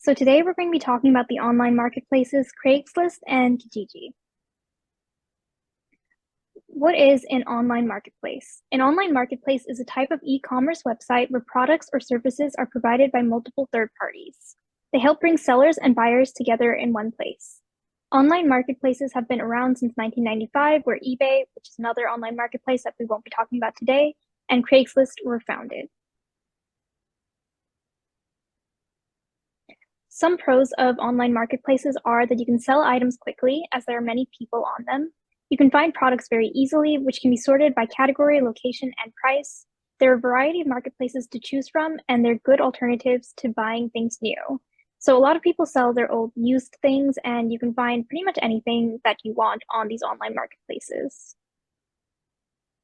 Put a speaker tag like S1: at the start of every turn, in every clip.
S1: So today we're going to be talking about the online marketplaces Craigslist and Kijiji. What is an online marketplace? An online marketplace is a type of e-commerce website where products or services are provided by multiple third parties. They help bring sellers and buyers together in one place. Online marketplaces have been around since 1995, where eBay, which is another online marketplace that we won't be talking about today, and Craigslist were founded. Some pros of online marketplaces are that you can sell items quickly, as there are many people on them. You can find products very easily, which can be sorted by category, location, and price. There are a variety of marketplaces to choose from, and they're good alternatives to buying things new. So a lot of people sell their old used things, and you can find pretty much anything that you want on these online marketplaces.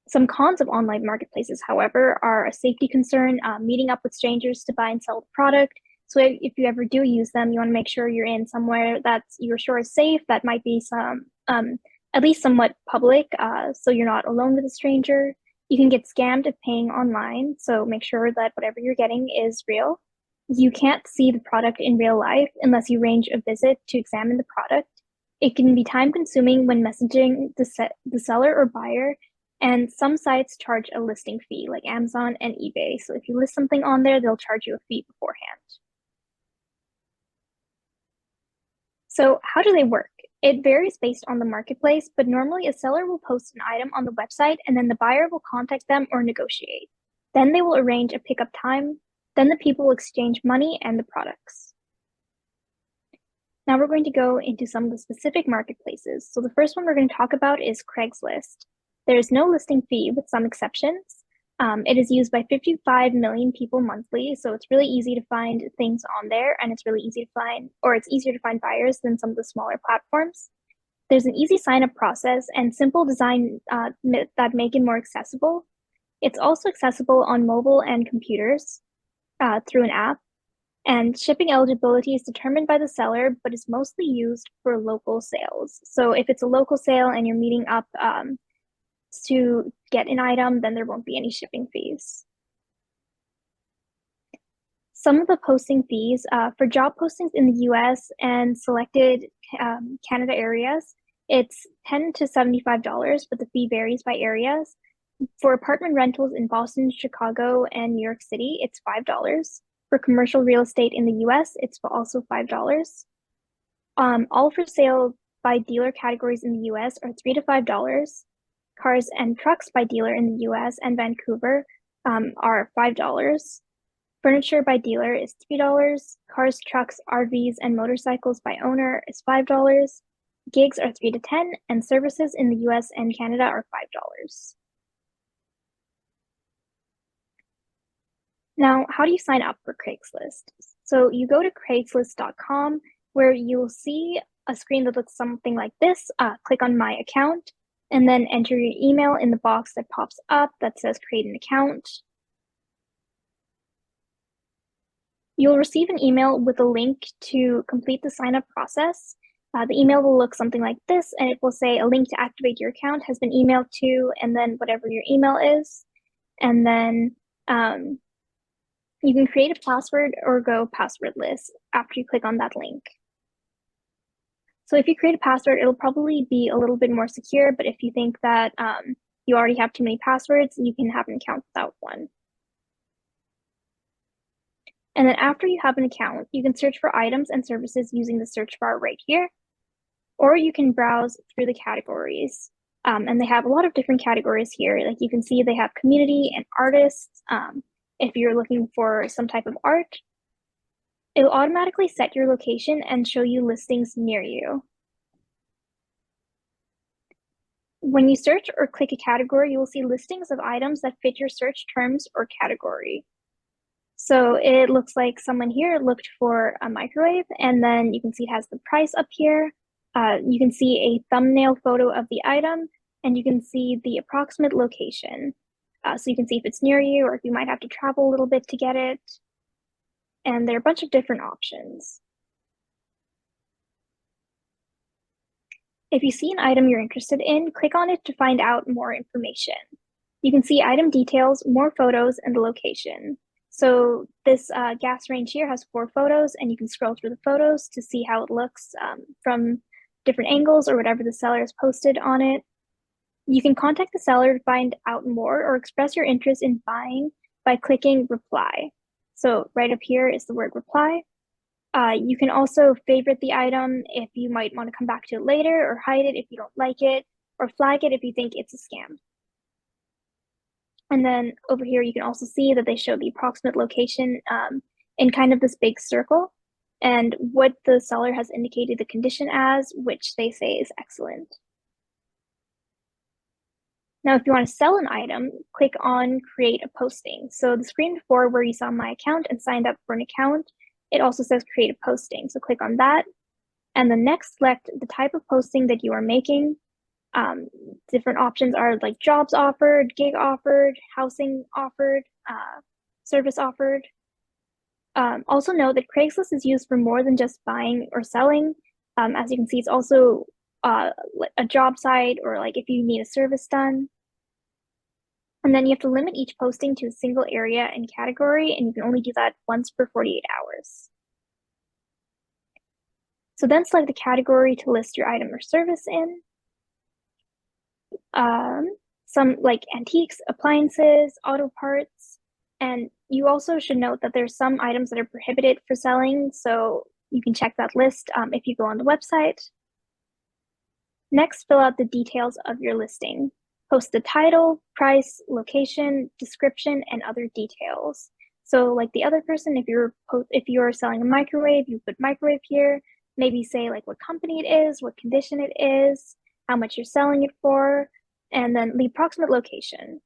S1: Some cons of online marketplaces, however, are a safety concern, meeting up with strangers to buy and sell the product. So if you ever do use them, you want to make sure you're in somewhere that's you're sure is safe, that might be some at least somewhat public, so you're not alone with a stranger. You can get scammed if paying online, so make sure that whatever you're getting is real. You can't see the product in real life unless you arrange a visit to examine the product. It can be time consuming when messaging the seller or buyer, and some sites charge a listing fee, like Amazon and eBay. So if you list something on there, they'll charge you a fee beforehand. So how do they work? It varies based on the marketplace, but normally a seller will post an item on the website and then the buyer will contact them or negotiate. Then they will arrange a pickup time. Then the people will exchange money and the products. Now we're going to go into some of the specific marketplaces. So the first one we're going to talk about is Craigslist. There's no listing fee with some exceptions. It is used by 55 million people monthly, so it's really easy to find things on there, and it's really easy to find, or it's easier to find buyers than some of the smaller platforms. There's an easy sign-up process and simple design that make it more accessible. It's also accessible on mobile and computers through an app, and shipping eligibility is determined by the seller, but is mostly used for local sales. So if it's a local sale and you're meeting up to get an item, then there won't be any shipping fees. Some of the posting fees for job postings in the US and selected Canada areas, it's $10 to $75, but the fee varies by areas. For apartment rentals in Boston, Chicago, and New York City, it's $5. For commercial real estate in the US, it's also $5. All for sale by dealer categories in the US are $3 to $5. Cars and trucks by dealer in the US and Vancouver are $5. Furniture by dealer is $3. Cars, trucks, RVs, and motorcycles by owner is $5. Gigs are $3 to $10, and services in the US and Canada are $5. Now, how do you sign up for Craigslist? So you go to Craigslist.com, where you'll see a screen that looks something like this. Click on My Account, and then enter your email in the box that pops up that says create an account. You'll receive an email with a link to complete the sign-up process. The email will look something like this, and it will say a link to activate your account has been emailed to, and then whatever your email is. And then you can create a password or go passwordless after you click on that link. So if you create a password, it'll probably be a little bit more secure, but if you think that you already have too many passwords, you can have an account without one. And then after you have an account, you can search for items and services using the search bar right here, or you can browse through the categories. And they have a lot of different categories here. Like you can see they have community and artists. If you're looking for some type of art, it'll automatically set your location and show you listings near you. When you search or click a category, you will see listings of items that fit your search terms or category. So it looks like someone here looked for a microwave, and then you can see it has the price up here. You can see a thumbnail photo of the item, and you can see the approximate location. So you can see if it's near you or if you might have to travel a little bit to get it. And there are a bunch of different options. If you see an item you're interested in, click on it to find out more information. You can see item details, more photos, and the location. So this gas range here has 4 photos, and you can scroll through the photos to see how it looks from different angles or whatever the seller has posted on it. You can contact the seller to find out more or express your interest in buying by clicking reply. So right up here is the word reply. You can also favorite the item if you might want to come back to it later, or hide it if you don't like it, or flag it if you think it's a scam. And then over here, you can also see that they show the approximate location in kind of this big circle, and what the seller has indicated the condition as, which they say is excellent. Now, if you want to sell an item, click on create a posting. So the screen before where you saw my account and signed up for an account, it also says create a posting. So click on that. And then next, select the type of posting that you are making. Different options are like jobs offered, gig offered, housing offered, service offered. Also note that Craigslist is used for more than just buying or selling. As you can see, it's also a job site, or like if you need a service done. And then you have to limit each posting to a single area and category, and you can only do that once per 48 hours. So then select the category to list your item or service in. Some like antiques, appliances, auto parts, and you also should note that there's some items that are prohibited for selling, so you can check that list if you go on the website. Next, fill out the details of your listing. Post the title, price, location, description, and other details. So like the other person, if you're selling a microwave, you put microwave here. Maybe say like what company it is, what condition it is, how much you're selling it for, and then the approximate location.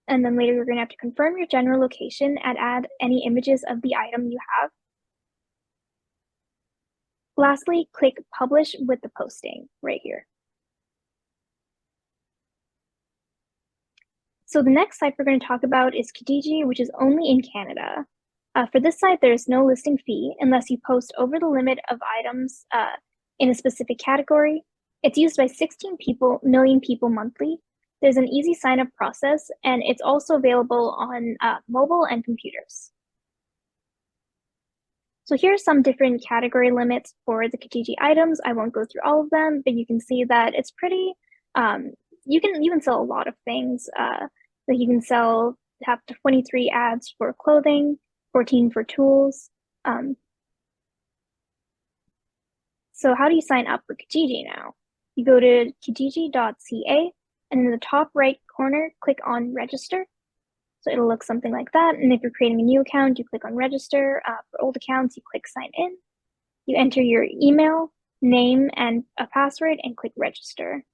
S1: And then later you're going to have to confirm your general location and add any images of the item you have. Lastly, click publish with the posting right here. So the next site we're going to talk about is Kijiji, which is only in Canada. For this site, there is no listing fee unless you post over the limit of items in a specific category. It's used by 16 million people monthly. There's an easy sign-up process, and it's also available on mobile and computers. So here are some different category limits for the Kijiji items. I won't go through all of them, but you can see that it's pretty, you can sell a lot of things. Like you can have 23 ads for clothing, 14 for tools. So how do you sign up for Kijiji now? You go to kijiji.ca, and in the top right corner, click on register. So it'll look something like that. And if you're creating a new account, you click on register. For old accounts, you click sign in. You enter your email, name, and a password, and click register.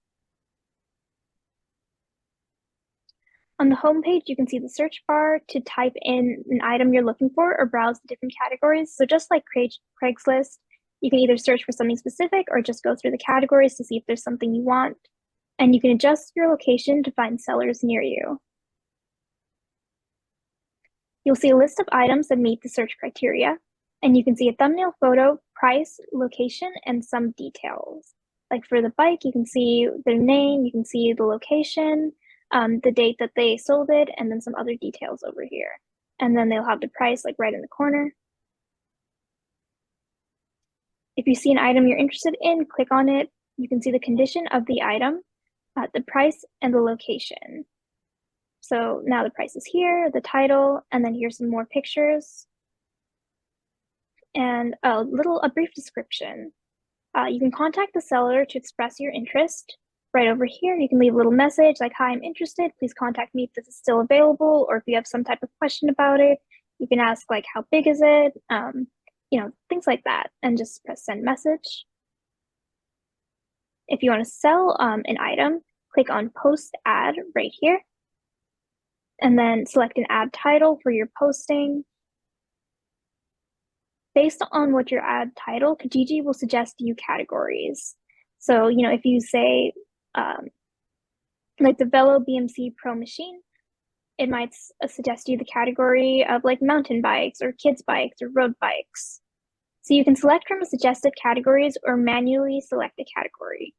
S1: On the home page, you can see the search bar to type in an item you're looking for or browse the different categories. So just like Craigslist, you can either search for something specific or just go through the categories to see if there's something you want. And you can adjust your location to find sellers near you. You'll see a list of items that meet the search criteria, and you can see a thumbnail photo, price, location, and some details. Like for the bike, you can see their name, you can see the location, the date that they sold it, and then some other details over here. And then they'll have the price like right in the corner. If you see an item you're interested in, click on it. You can see the condition of the item, the price, and the location. So now the price is here, the title, and then here's some more pictures and a brief description. You can contact the seller to express your interest. Right over here, you can leave a little message like, "Hi, I'm interested. Please contact me if this is still available," or if you have some type of question about it, you can ask like, "How big is it?" Things like that, and just press send message. If you want to sell an item, click on post ad right here, and then select an ad title for your posting. Based on what your ad title, Kijiji will suggest you categories. So, if you say like the Velo BMC Pro machine, it might suggest you the category of like mountain bikes or kids bikes or road bikes. So you can select from the suggested categories or manually select a category,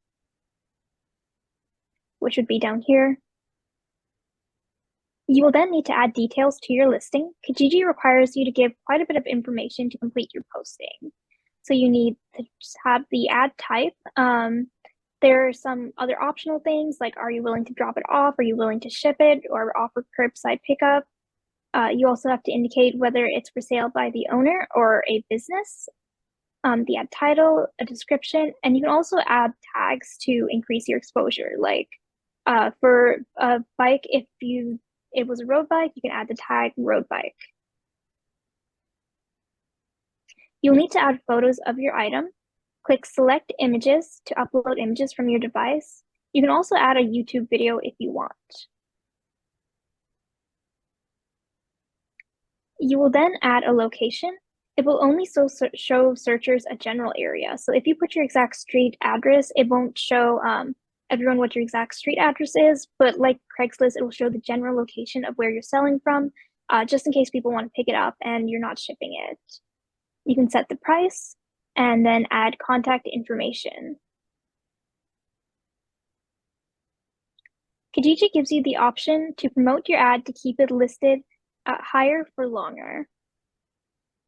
S1: which would be down here. You will then need to add details to your listing. Kijiji requires you to give quite a bit of information to complete your posting. So you need to have the ad type. There are some other optional things like, are you willing to drop it off? Are you willing to ship it or offer curbside pickup? You also have to indicate whether it's for sale by the owner or a business, the ad title, a description, and you can also add tags to increase your exposure. Like for a bike, if it was a road bike, you can add the tag road bike. You'll need to add photos of your item. Click select images to upload images from your device. You can also add a YouTube video if you want. You will then add a location. It will only show searchers a general area. So if you put your exact street address, it won't show everyone what your exact street address is, but like Craigslist, it will show the general location of where you're selling from, just in case people want to pick it up and you're not shipping it. You can set the price and then add contact information. Kijiji gives you the option to promote your ad to keep it listed higher for longer.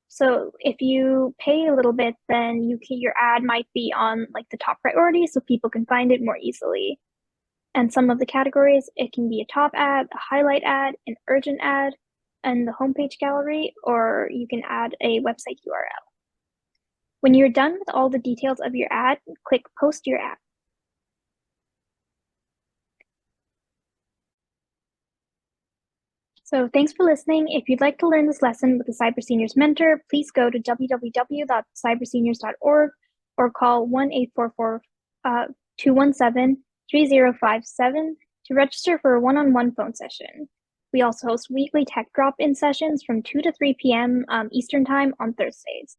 S1: So if you pay a little bit, then your ad might be on like the top priority so people can find it more easily. And some of the categories, it can be a top ad, a highlight ad, an urgent ad, and the homepage gallery, or you can add a website URL. When you're done with all the details of your ad, click Post Your Ad. So thanks for listening. If you'd like to learn this lesson with the Cyber Seniors Mentor, please go to www.cyberseniors.org or call 1-844-217-3057 to register for a one-on-one phone session. We also host weekly tech drop-in sessions from 2 to 3 p.m. Eastern Time on Thursdays.